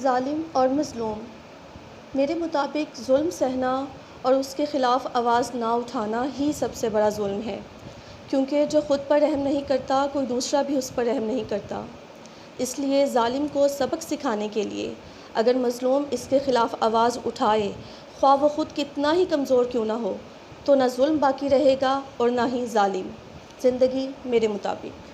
ज़ालिम और मज़लूम। मेरे मुताबिक ज़ुल्म सहना और उसके ख़िलाफ़ आवाज़ ना उठाना ही सबसे बड़ा ज़ुल्म है, क्योंकि जो ख़ुद पर रहम नहीं करता कोई दूसरा भी उस पर रहम नहीं करता। इसलिए ज़ालिम को सबक सिखाने के लिए अगर मज़लूम इसके ख़िलाफ़ आवाज़ उठाए, ख्वाह वो ख़ुद कितना ही कमज़ोर क्यों ना हो, तो ना ज़ुल्म बाकी रहेगा और ना ही ज़ालिम। ज़िंदगी मेरे मुताबिक।